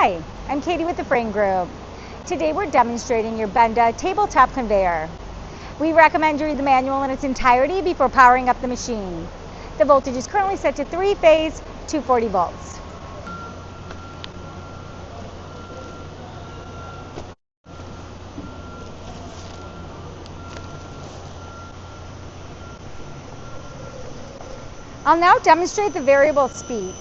Hi, I'm Katie with the Frain Group. Today we're demonstrating your Benda tabletop conveyor. We recommend you read the manual in its entirety before powering up the machine. The voltage is currently set to 3-phase 240 volts. I'll now demonstrate the variable speed.